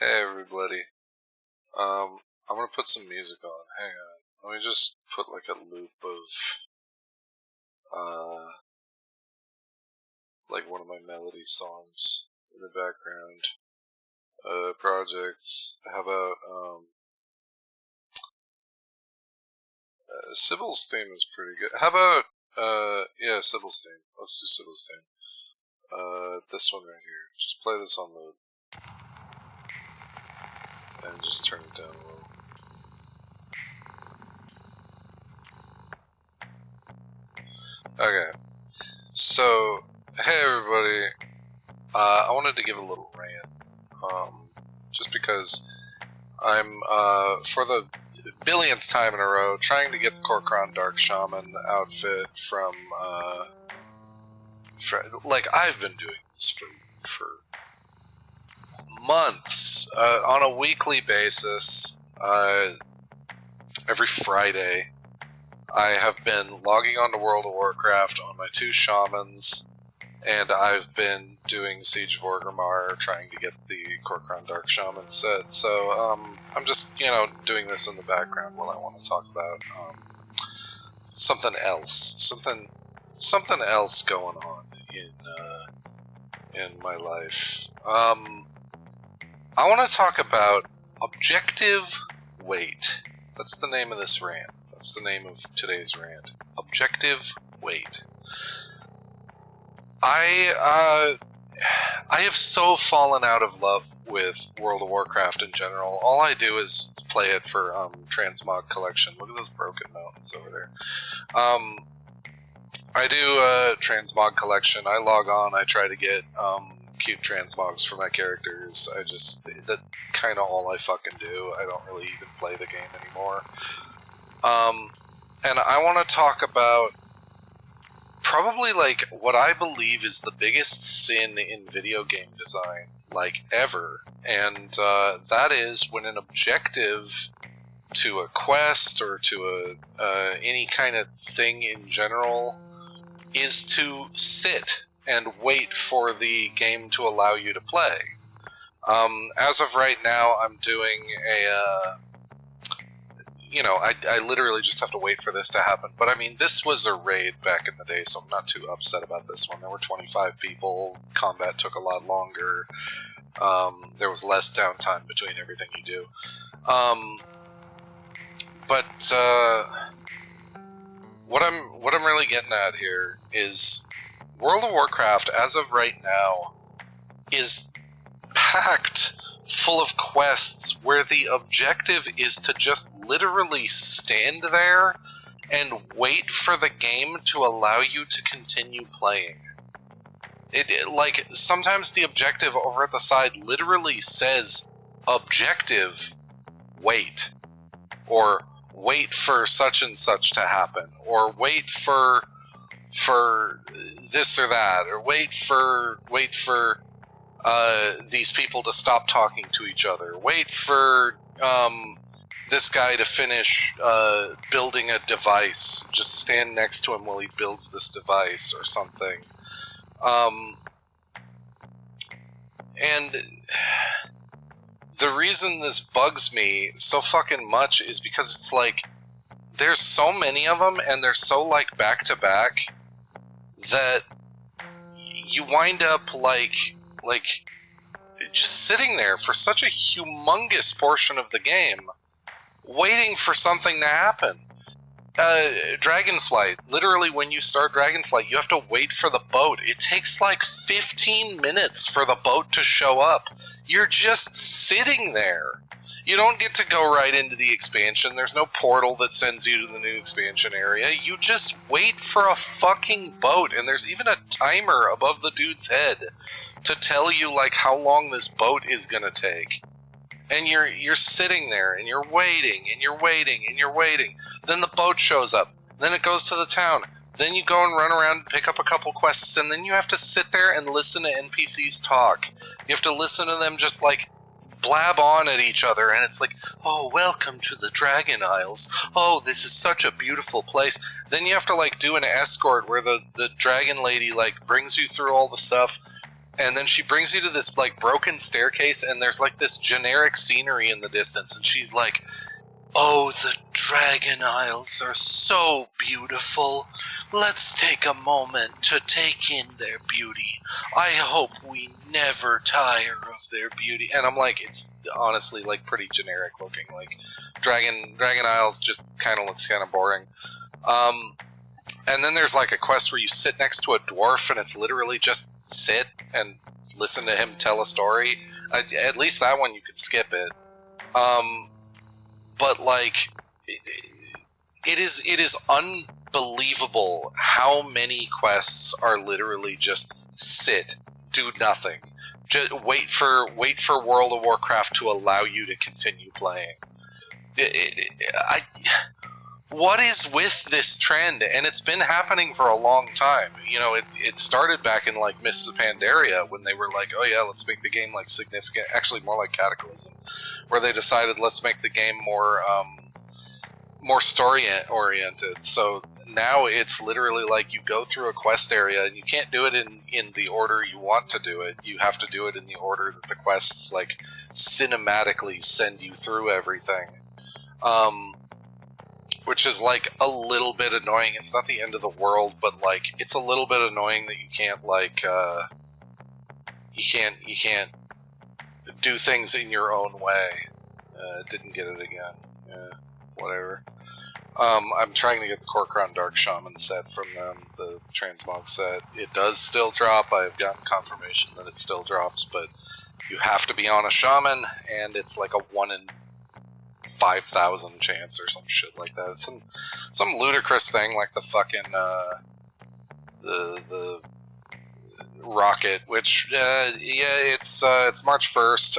Hey everybody. I'm gonna put some music on. Hang on. Let me just put like a loop of like one of my melody songs in the background. Projects. How about Sybil's theme is pretty good. How about yeah, Sybil's theme. Let's do Sybil's theme. This one right here. Just play this on loop. And just turn it down a little. Okay. So, hey everybody. I wanted to give a little rant. Just because I'm, for the billionth time in a row, trying to get the Korkron Dark Shaman outfit from, like, I've been doing this for months, on a weekly basis, every Friday. I have been logging on to World of Warcraft on my 2 shamans, and I've been doing Siege of Orgrimmar, trying to get the Korkron Dark Shaman set. So, I'm just, you know, doing this in the background while I want to talk about, something else. Something else going on in my life. I want to talk about objective weight. That's the name of this rant. That's the name of today's rant. Objective weight. I have so fallen out of love with World of Warcraft in general. All I do is play it for Transmog Collection. Look at those broken mountains over there. I do Transmog Collection. I log on. I try to get cute transmogs for my characters. That's kind of all I fucking do. I don't really even play the game anymore. And I want to talk about probably like what I believe is the biggest sin in video game design, like ever, and that is when an objective to a quest or to any kind of thing in general is to sit and wait for the game to allow you to play. As of right now, I'm doing a you know, I literally just have to wait for this to happen. But I mean, this was a raid back in the day, so I'm not too upset about this one. There were 25 people. Combat took a lot longer. There was less downtime between everything you do. But what I'm really getting at here is World of Warcraft, as of right now, is packed full of quests where the objective is to just literally stand there and wait for the game to allow you to continue playing. Like, sometimes the objective over at the side literally says, objective, wait. Or, wait for such and such to happen. Or, wait for this or that. Or, wait for these people to stop talking to each other. Wait for this guy to finish building a device. Just stand next to him while he builds this device or something. And the reason this bugs me so fucking much is because it's like, there's so many of them and they're so like back to back that you wind up like just sitting there for such a humongous portion of the game, waiting for something to happen. Dragonflight, literally when you start Dragonflight, you have to wait for the boat. It takes like 15 minutes for the boat to show up. You're just sitting there. You don't get to go right into the expansion. There's no portal that sends you to the new expansion area. You just wait for a fucking boat, and there's even a timer above the dude's head to tell you like how long this boat is gonna take. And you're sitting there and you're waiting and you're waiting and you're waiting. Then the boat shows up. Then it goes to the town. Then you go and run around and pick up a couple quests, and then you have to sit there and listen to NPCs talk. You have to listen to them just like blab on at each other, and it's like, oh, welcome to the Dragon Isles. Oh, this is such a beautiful place. Then you have to like do an escort where the dragon lady like brings you through all the stuff, And then she brings you to this like broken staircase, and there's like this generic scenery in the distance, and she's like, "Oh, the Dragon Isles are so beautiful. Let's take a moment to take in their beauty. I hope we never tire of their beauty." And I'm like, it's honestly like pretty generic looking. Like Dragon Isles just kind of looks kind of boring. And then there's like a quest where you sit next to a dwarf, and it's literally just sit and listen to him tell a story. At least that one you could skip it. But like, it is unbelievable how many quests are literally just sit, do nothing, just wait for World of Warcraft to allow you to continue playing. What is with this trend? And it's been happening for a long time. You know, it started back in like Mists of Pandaria, when they were like, oh yeah, let's make the game like significant, actually more like Cataclysm, where they decided let's make the game more story oriented. So now it's literally like you go through a quest area, and you can't do it in the order you want to do it. You have to do it in the order that the quests like cinematically send you through everything. Which is like a little bit annoying. It's not the end of the world, but like it's a little bit annoying that you can't like you can't do things in your own way. Didn't get it again. Whatever. I'm trying to get the Kor'kron Dark Shaman set from them, the Transmog set. It does still drop. I've gotten confirmation that it still drops, but you have to be on a Shaman, and it's like a 1 in 5,000 chance or some shit like that. It's some ludicrous thing, like the fucking the rocket. Which yeah, it's March 1st.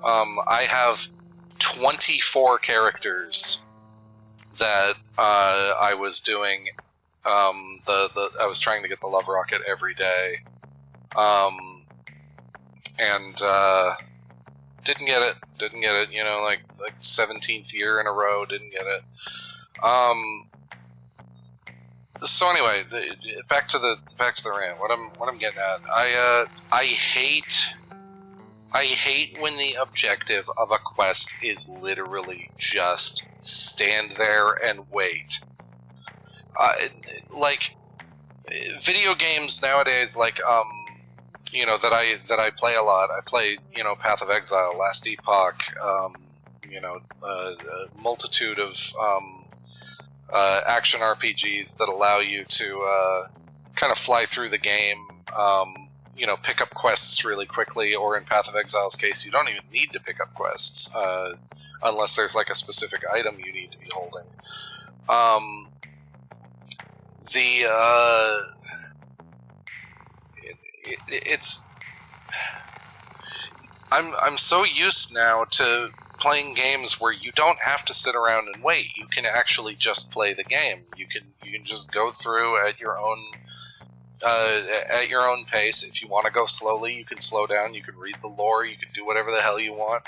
I have 24 characters that I was doing. I was trying to get the love rocket every day, and didn't get it. You know, like 17th year in a row, didn't get it. So anyway, back to the rant. What I'm getting at, I hate when the objective of a quest is literally just stand there and wait. Like video games nowadays, like you know, that I play a lot. I play, you know, Path of Exile, Last Epoch, you know, a multitude of action RPGs that allow you to kind of fly through the game, you know, pick up quests really quickly, or in Path of Exile's case, you don't even need to pick up quests, unless there's like a specific item you need to be holding. I'm so used now to playing games where you don't have to sit around and wait. You can actually just play the game. You can just go through at your own pace. If you want to go slowly, you can slow down. You can read the lore. You can do whatever the hell you want.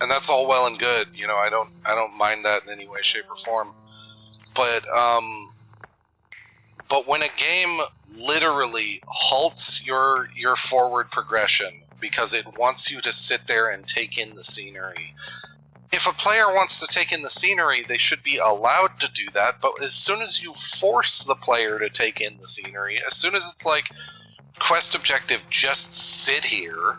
And that's all well and good. You know, I don't mind that in any way, shape, or form. But when a game literally halts your forward progression because it wants you to sit there and take in the scenery. If a player wants to take in the scenery, they should be allowed to do that, but as soon as you force the player to take in the scenery, as soon as it's like, quest objective, just sit here,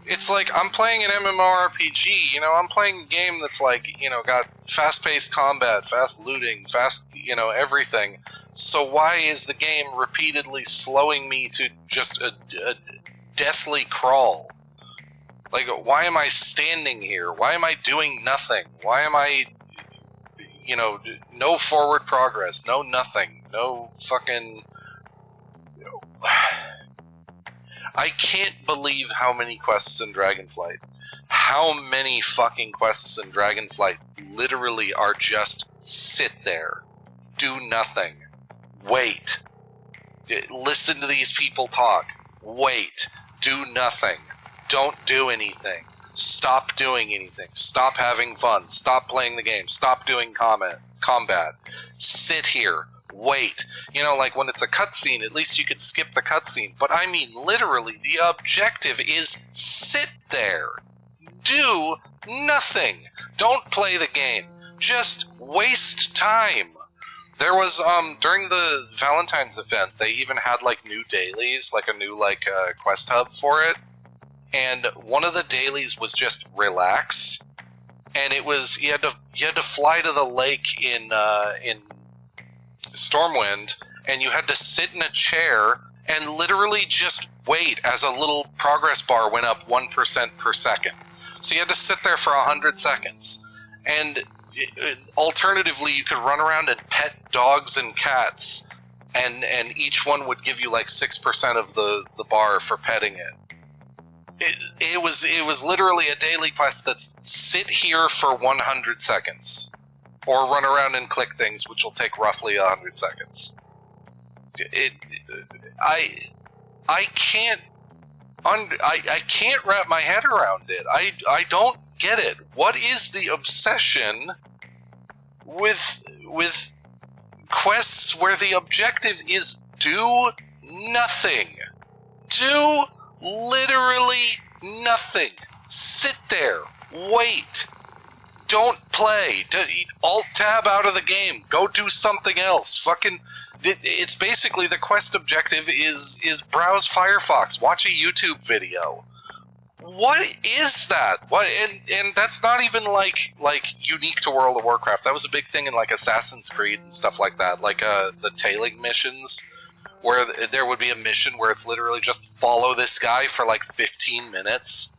it's like, I'm playing an MMORPG, you know, I'm playing a game that's like, you know, got fast-paced combat, fast looting, fast, you know, everything. So why is the game repeatedly slowing me to just a deathly crawl? Like, why am I standing here? Why am I doing nothing? Why am I, you know, no forward progress, no nothing, no fucking... I can't believe how many quests in Dragonflight. How many fucking quests in Dragonflight literally are just sit there, do nothing, wait, listen to these people talk, wait, do nothing, don't do anything, stop doing anything, stop having fun, stop playing the game, stop doing combat, sit here, wait. You know, like when it's a cutscene, at least you could skip the cutscene. But I mean, literally, the objective is sit there. Do nothing. Don't play the game. Just waste time. There was, during the Valentine's event, they even had, like, new dailies, like a new, like, quest hub for it. And one of the dailies was just relax. And it was, you had to fly to the lake in Stormwind, and you had to sit in a chair and literally just wait as a little progress bar went up 1% per second. So you had to sit there for 100 seconds. And alternatively, you could run around and pet dogs and cats, and each one would give you like 6% of the bar for petting it. It was literally a daily quest that's sit here for 100 seconds, or run around and click things, which will take roughly 100 seconds. I can't wrap my head around it. I don't get it. What is the obsession with quests where the objective is do nothing? Do literally nothing. Sit there. Wait. Don't play. Alt-tab out of the game. Go do something else. Fucking... It's basically the quest objective is browse Firefox. Watch a YouTube video. What is that? What and that's not even like unique to World of Warcraft. That was a big thing in like Assassin's Creed and stuff like that. Like the tailing missions, where there would be a mission where it's literally just follow this guy for like 15 minutes.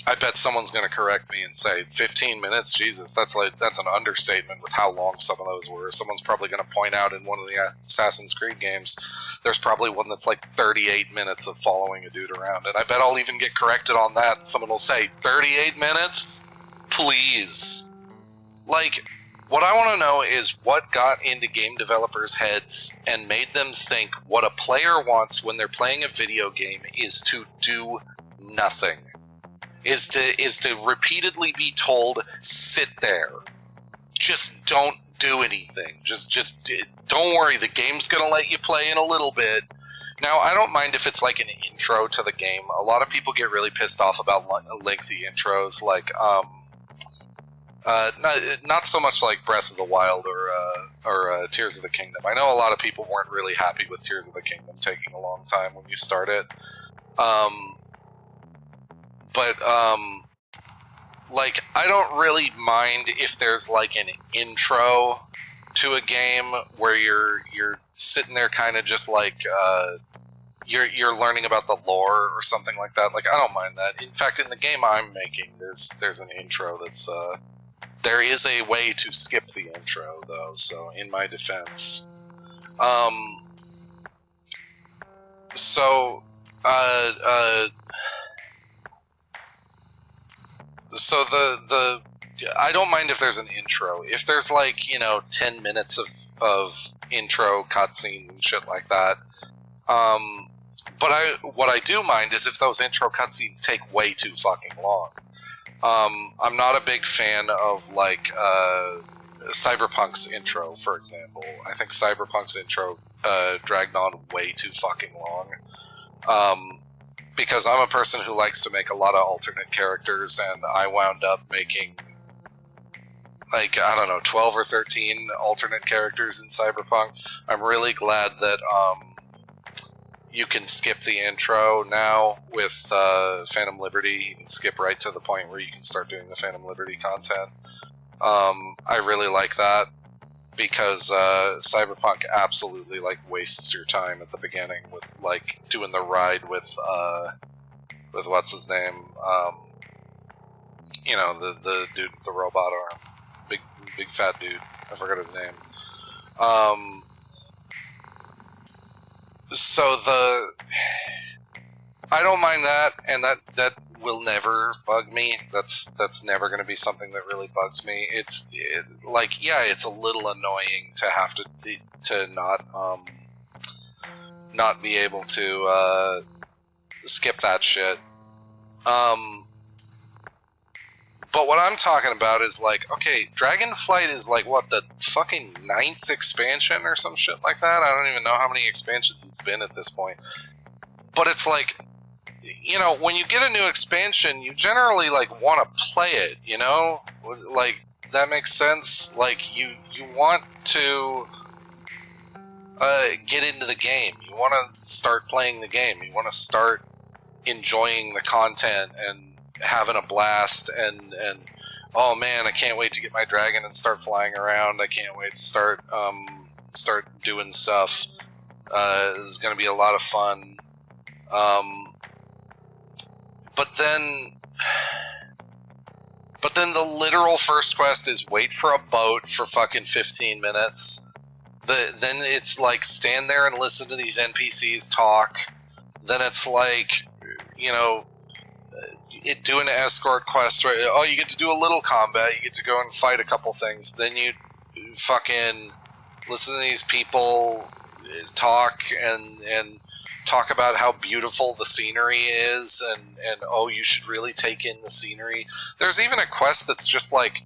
I bet someone's going to correct me and say 15 minutes. Jesus, that's an understatement with how long some of those were. Someone's probably going to point out in one of the Assassin's Creed games, there's probably one that's like 38 minutes of following a dude around. And I bet I'll even get corrected on that. Someone will say, 38 minutes? Please. Like, what I want to know is what got into game developers' heads and made them think what a player wants when they're playing a video game is to do nothing. Is to repeatedly be told, sit there. Just don't do anything. Just don't worry, the game's gonna let you play in a little bit. Now, I don't mind if it's like an intro to the game. A lot of people get really pissed off about lengthy intros, like, not so much like Breath of the Wild or Tears of the Kingdom. I know a lot of people weren't really happy with Tears of the Kingdom taking a long time when you start it. But, like, I don't really mind if there's, like, an intro to a game where you're sitting there kind of just, like, you're learning about the lore or something like that. Like, I don't mind that. In fact, in the game I'm making, there's an intro that's, there is a way to skip the intro, though, so, in my defense. So the I don't mind if there's an intro. If there's like, 10 minutes of intro cutscenes and shit like that. But what I do mind is if those intro cutscenes take way too fucking long. I'm not a big fan of like Cyberpunk's intro, for example. I think Cyberpunk's intro dragged on way too fucking long. Because I'm a person who likes to make a lot of alternate characters, and I wound up making, like, I don't know, 12 or 13 alternate characters in Cyberpunk. I'm really glad that you can skip the intro now with Phantom Liberty. You can skip right to the point where you can start doing the Phantom Liberty content. I really like that, because Cyberpunk absolutely, like, wastes your time at the beginning with, like, doing the ride with what's his name, the dude with the robot arm, big fat dude, I forgot his name. So I don't mind that, and that will never bug me. That's never going to be something that really bugs me. It's a little annoying to have to not be able to skip that shit. But what I'm talking about is like, okay, Dragonflight is like what, the fucking 9th expansion or some shit like that? I don't even know how many expansions it's been at this point. But it's like, you know, when you get a new expansion, you generally like want to play it, you know? Like, that makes sense. Like, you want to get into the game. You want to start playing the game. You want to start enjoying the content and having a blast, and oh man, I can't wait to get my dragon and start flying around. I can't wait to start doing stuff. This is going to be a lot of fun. But then the literal first quest is wait for a boat for fucking 15 minutes. Then it's like stand there and listen to these NPCs talk. Then it's like, you know, do an escort quest, right? Oh, you get to do a little combat, you get to go and fight a couple things, then you fucking listen to these people talk and talk about how beautiful the scenery is, and oh, you should really take in the scenery. There's even a quest that's just like,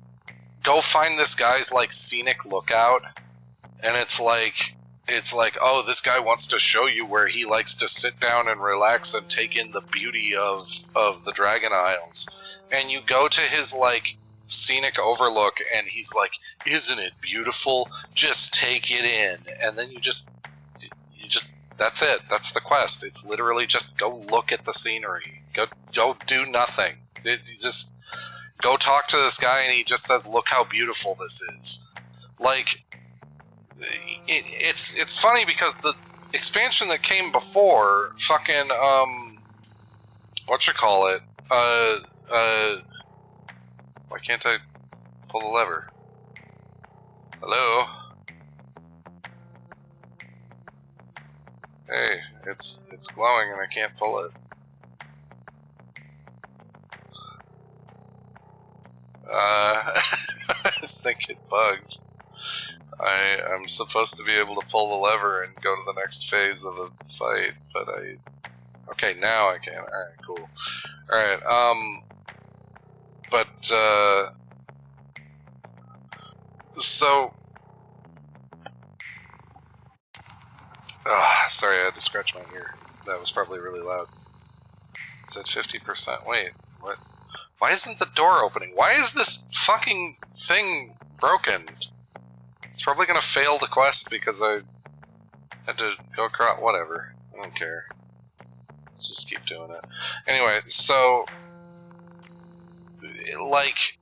go find this guy's like scenic lookout, and it's like, oh, this guy wants to show you where he likes to sit down and relax and take in the beauty of the Dragon Isles. And you go to his, like, scenic overlook, and he's like, isn't it beautiful? Just take it in. And then you just, that's it. That's the quest. It's literally just go look at the scenery. Go do nothing. You just go talk to this guy, and he just says, look how beautiful this is. Like, it's funny because the expansion that came before, fucking, whatchamacallit, why can't I pull the lever? Hello? Hey, it's glowing and I can't pull it. I think it bugged. I'm supposed to be able to pull the lever and go to the next phase of the fight, but okay, now I can. Alright, cool. Alright, so, sorry, I had to scratch my ear. That was probably really loud. It's at 50%. Wait, what? Why isn't the door opening? Why is this fucking thing broken? It's probably gonna fail the quest because I had to go across. Whatever. I don't care. Let's just keep doing it. Anyway, so, like,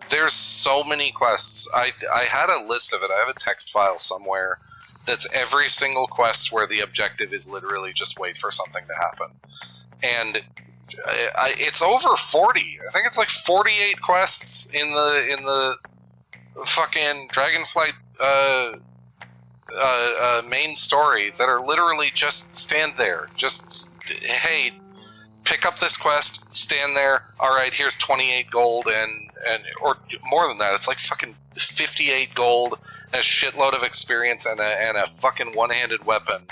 there's so many quests. I had a list of it. I have a text file somewhere that's every single quest where the objective is literally just wait for something to happen. And it's over 40. I think it's like 48 quests in the fucking Dragonflight main story that are literally just stand there. Just, hey, pick up this quest, stand there, alright, here's 28 gold and or more than that, it's like fucking 58 gold, and a shitload of experience and a fucking one-handed weapon.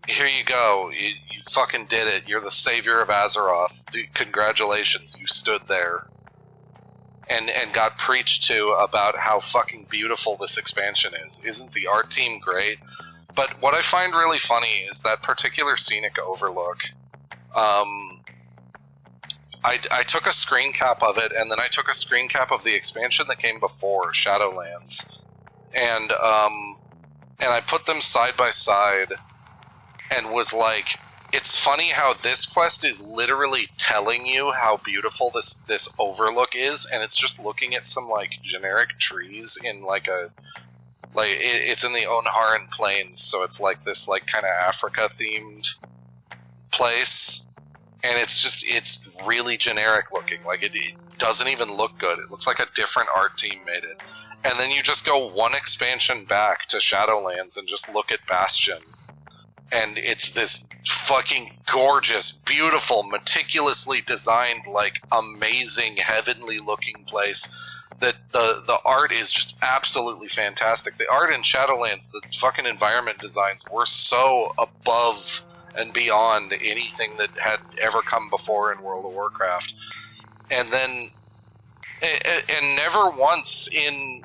Here you go, you fucking did it, you're the savior of Azeroth. Dude, congratulations, you stood there. And got preached to about how fucking beautiful this expansion is. Isn't the art team great? But what I find really funny is that particular scenic overlook. I took a screen cap of it, and then I took a screen cap of the expansion that came before, Shadowlands, and I put them side by side, and was like, it's funny how this quest is literally telling you how beautiful this overlook is, and it's just looking at some like generic trees in like a it's in the Onharan Plains, so it's like this like kind of Africa themed place, and it's really generic looking. Like it doesn't even look good. It looks like a different art team made it. And then you just go one expansion back to Shadowlands and just look at Bastion. And it's this fucking gorgeous, beautiful, meticulously designed, like, amazing, heavenly looking place that the art is just absolutely fantastic. The art in Shadowlands, the fucking environment designs were so above and beyond anything that had ever come before in World of Warcraft. and then and never once in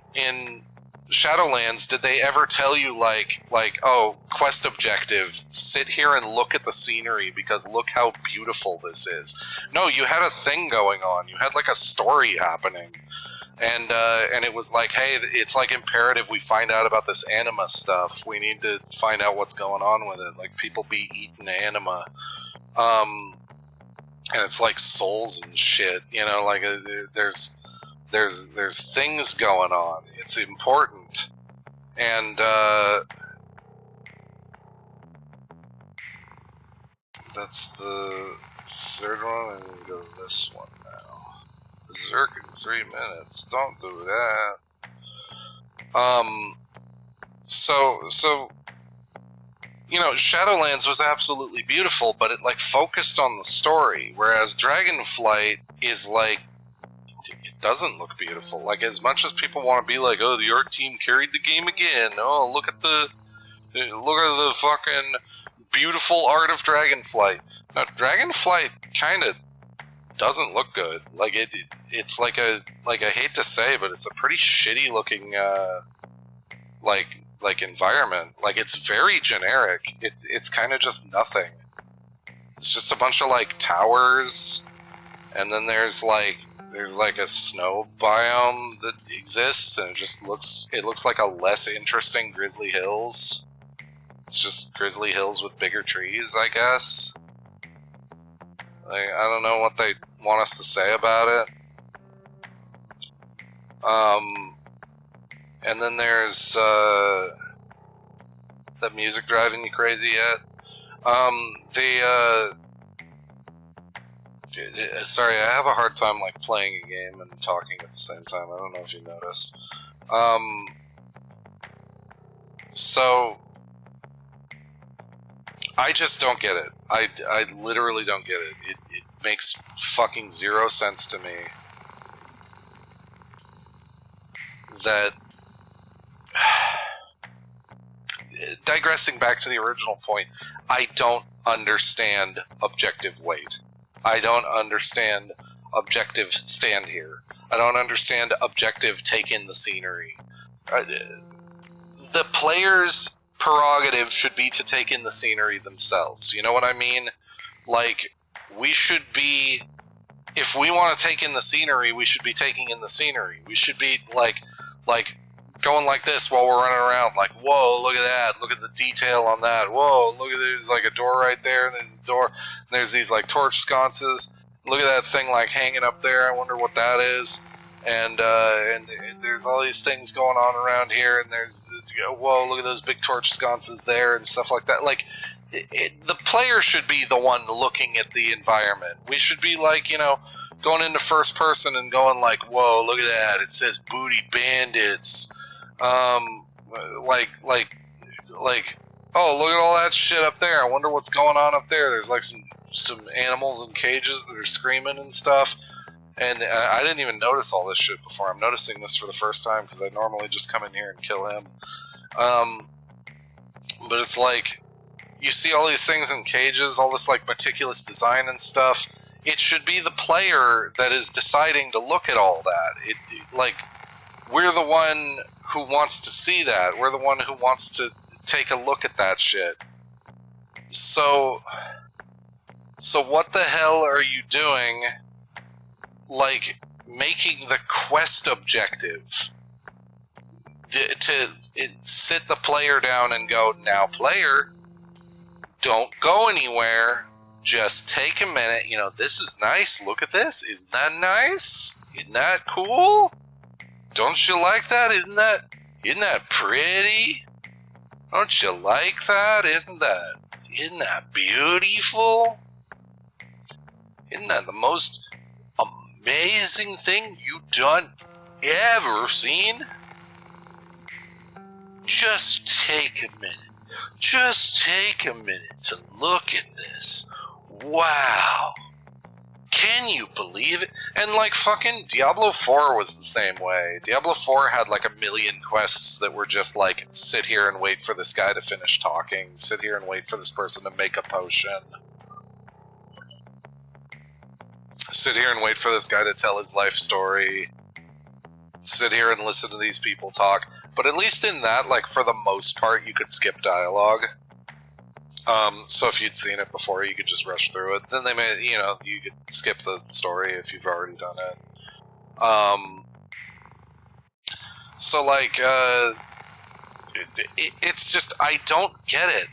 Shadowlands did they ever tell you like oh, quest objective, sit here and look at the scenery because look how beautiful this is. No, you had a thing going on. You had like a story happening, and it was like, hey, it's like imperative we find out about this anima stuff. We need to find out what's going on with it. Like people be eating anima, and it's like souls and shit. You know, like there's things going on. It's important, and that's the third one. I'm gonna go to this one now. Berserk in 3 minutes. Don't do that. So you know, Shadowlands was absolutely beautiful, but it like focused on the story, whereas Dragonflight is like, doesn't look beautiful. Like, as much as people want to be like, oh, the art team carried the game again. Oh, look at the fucking beautiful art of Dragonflight. Now, Dragonflight kind of doesn't look good. Like it's like I hate to say, but it's a pretty shitty looking like environment. Like, it's very generic. It's kind of just nothing. It's just a bunch of like towers, and then there's like a snow biome that exists, and it looks like a less interesting Grizzly Hills. It's just Grizzly Hills with bigger trees, I guess. Like, I don't know what they want us to say about it. And then there's that music driving you crazy yet? Sorry, I have a hard time like playing a game and talking at the same time. I don't know if you noticed. So I just don't get it. I literally don't get it. It makes fucking zero sense to me that. Digressing back to the original point, I don't understand objective weight. I don't understand objective stand here. I don't understand objective take in the scenery. The player's prerogative should be to take in the scenery themselves. You know what I mean? Like, we should be... If we want to take in the scenery, we should be taking in the scenery. We should be, like going like this while we're running around, like, whoa, look at that, look at the detail on that, whoa, look at, there's like a door right there, and there's a door, and there's these like torch sconces, look at that thing like hanging up there, I wonder what that is, and there's all these things going on around here, and there's, whoa, look at those big torch sconces there, and stuff like that. Like, the player should be the one looking at the environment. We should be like, you know, going into first person and going like, whoa, look at that, it says booty bandits, oh, look at all that shit up there, I wonder what's going on up there. There's like some animals in cages that are screaming and stuff, and I didn't even notice all this shit before. I'm noticing this for the first time because I normally just come in here and kill him. But it's like, you see all these things in cages, all this like meticulous design and stuff. It should be the player that is deciding to look at all that. Like, we're the one who wants to see that. We're the one who wants to take a look at that shit. So what the hell are you doing, like, making the quest objective to sit the player down and go, now player, don't go anywhere, just take a minute, you know, this is nice, look at this, isn't that nice? Isn't that cool? Don't you like that? Isn't that pretty? Don't you like that? Isn't that beautiful? Isn't that the most amazing thing you've done ever seen? Just take a minute. Just take a minute to look at this. Wow. Can you believe it? And like fucking Diablo 4 was the same way. Diablo 4 had like a million quests that were just like, sit here and wait for this guy to finish talking. Sit here and wait for this person to make a potion. sit here and wait for this guy to tell his life story, sit here and listen to these people talk. But at least in that, like, for the most part, you could skip dialogue. So if you'd seen it before, you could just rush through it. Then they may, you know, you could skip the story if you've already done it. So like, it's just, I don't get it.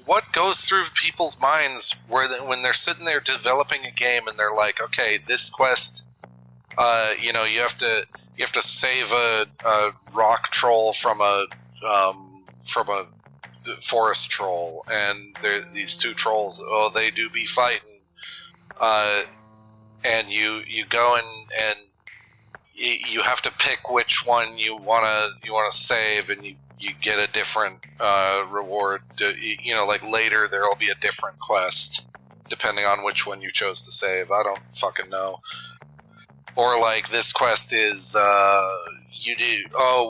What goes through people's minds when they're sitting there developing a game and they're like, okay, this quest, you know, you have to save a rock troll from a forest troll, and these two trolls, oh, they do be fighting, and you go and you have to pick which one you wanna save, and you get a different reward. You know, like later there will be a different quest depending on which one you chose to save. I don't fucking know. Or like this quest is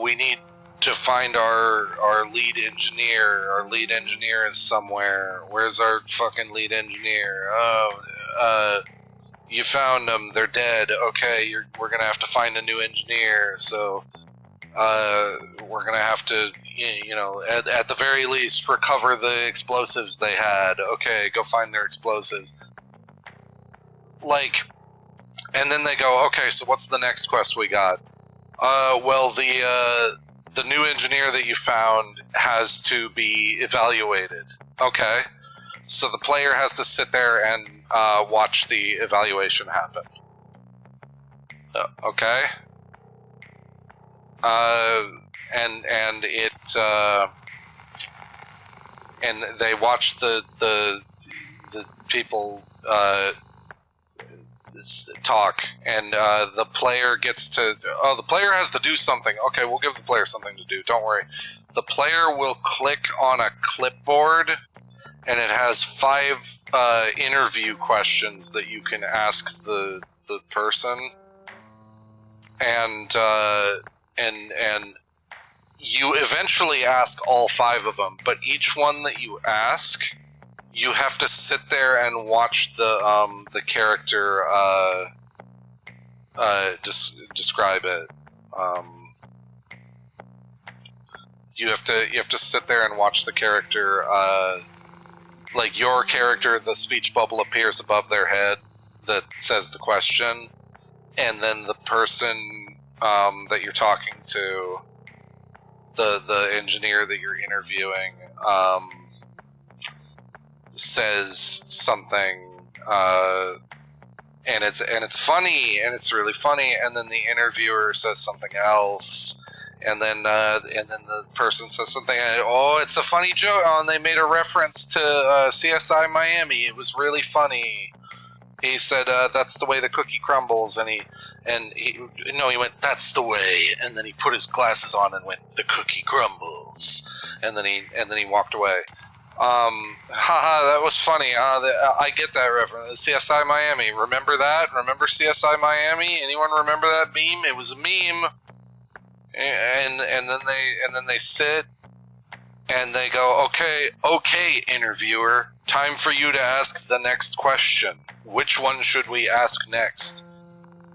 we need to find our lead engineer. Our lead engineer is somewhere. Where's our fucking lead engineer? You found them. They're dead. Okay, we're gonna have to find a new engineer. So, we're gonna have to, you know, at the very least, recover the explosives they had. Okay, go find their explosives. Like, and then they go, okay, so what's the next quest we got? Well, the new engineer that you found has to be evaluated. Okay. So the player has to sit there and watch the evaluation happen. Okay. And they watch the people talk, and the player gets to. Oh, the player has to do something. Okay, we'll give the player something to do. Don't worry. The player will click on a clipboard, and it has 5 interview questions that you can ask the person, and you eventually ask all 5 of them. But each one that you ask, you have to sit there and watch the character describe it. You have to sit there and watch the character. Like your character, the speech bubble appears above their head that says the question, and then the person that you're talking to, the engineer that you're interviewing, says something, and it's funny, and it's really funny, and then the interviewer says something else, and then the person says something, and, oh, it's a funny joke, oh, and they made a reference to CSI Miami. It was really funny. He said, that's the way the cookie crumbles, and he went, that's the way, and then he put his glasses on and went, the cookie crumbles, and then he walked away. Haha, that was funny. I get that reference. CSI Miami. Remember that? Remember CSI Miami? Anyone remember that meme? It was a meme. And then they sit and they go, okay, interviewer, time for you to ask the next question. Which one should we ask next?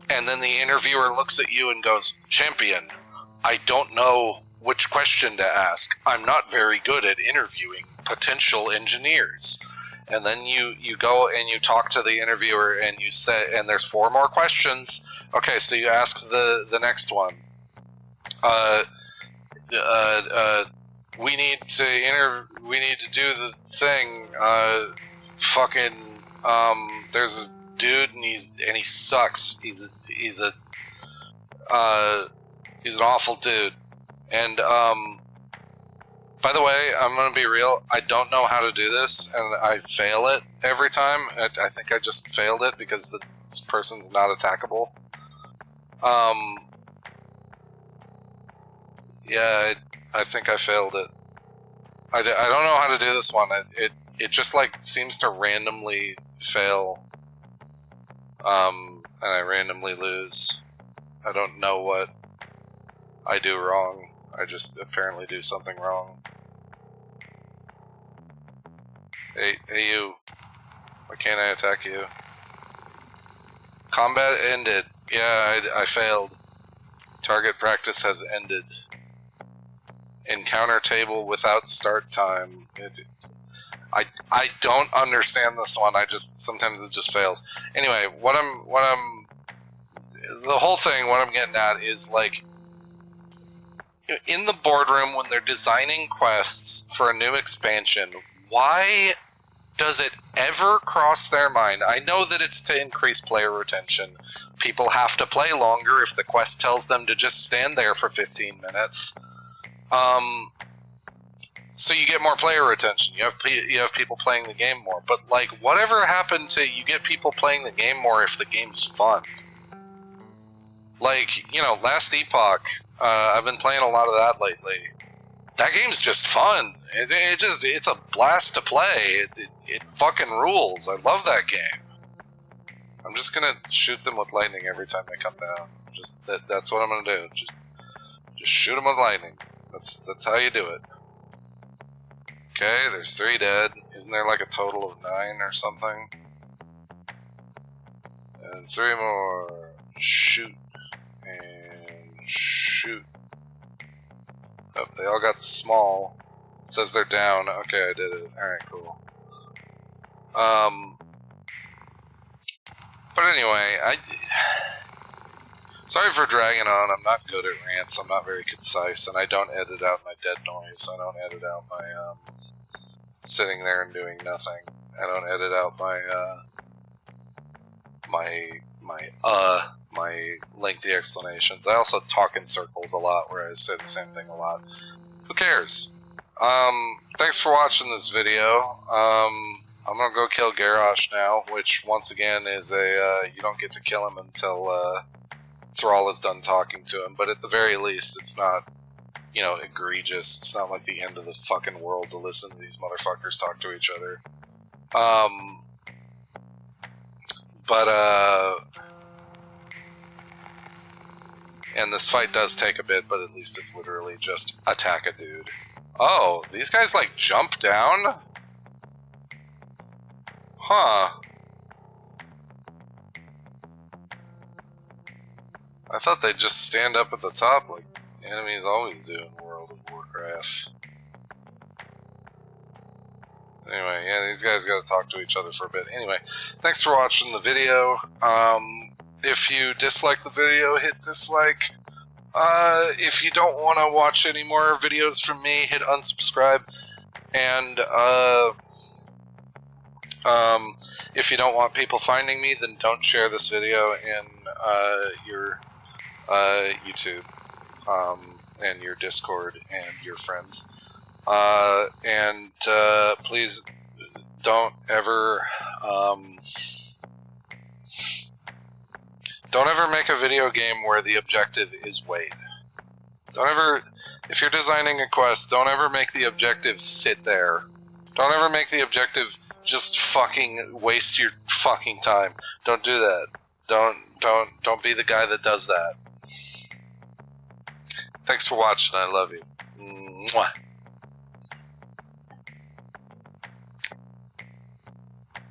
And then the interviewer looks at you and goes, champion, I don't know which question to ask. I'm not very good at interviewing potential engineers. And then you go and you talk to the interviewer and you say, and there's 4 more questions. Okay, so you ask the next one. We need to do the thing. There's a dude and he sucks. He's an awful dude. And by the way, I'm gonna be real. I don't know how to do this, and I fail it every time. I think I just failed it because this person's not attackable. Yeah, I think I failed it. I don't know how to do this one. It just like seems to randomly fail, and I randomly lose. I don't know what I do wrong. I just apparently do something wrong. Hey you. Why can't I attack you? Combat ended. Yeah, I failed. Target practice has ended. Encounter table without start time. I don't understand this one. Sometimes it just fails. Anyway, the whole thing, what I'm getting at is, like, in the boardroom when they're designing quests for a new expansion, why does it ever cross their mind? I know that it's to increase player retention. People have to play longer if the quest tells them to just stand there for 15 minutes. So you get more player retention. You have people playing the game more. But, like, whatever happened to you get people playing the game more if the game's fun? Like, you know, Last Epoch, I've been playing a lot of that lately. That game's just fun. It's a blast to play. It fucking rules. I love that game. I'm just gonna shoot them with lightning every time they come down. That's what I'm gonna do. Just shoot them with lightning. That's how you do it. Okay, there's 3 dead. Isn't there like a total of 9 or something? And 3 more. Shoot. And shoot. Oh, they all got small. It says they're down. Okay, I did it. Alright, cool. But anyway, sorry for dragging on. I'm not good at rants. I'm not very concise, and I don't edit out my dead noise. I don't edit out my sitting there and doing nothing. I don't edit out my lengthy explanations. I also talk in circles a lot, where I say the same thing a lot. Who cares? Thanks for watching this video. I'm gonna go kill Garrosh now, which once again is you don't get to kill him until Thrall is done talking to him, but at the very least it's not, you know, egregious. It's not like the end of the fucking world to listen to these motherfuckers talk to each other. And this fight does take a bit, but at least it's literally just attack a dude. Oh, these guys like jump down? Huh. I thought they'd just stand up at the top like enemies always do in World of Warcraft. Anyway, yeah, these guys gotta talk to each other for a bit. Anyway, thanks for watching the video. If you dislike the video, hit dislike. If you don't want to watch any more videos from me, hit unsubscribe. And, if you don't want people finding me, then don't share this video in, your, YouTube, and your Discord and your friends. Please don't ever make a video game where the objective is wait. If you're designing a quest, don't ever make the objective sit there. Don't ever make the objective just fucking waste your fucking time. Don't do that. Don't be the guy that does that. Thanks for watching. I love you. Mwah.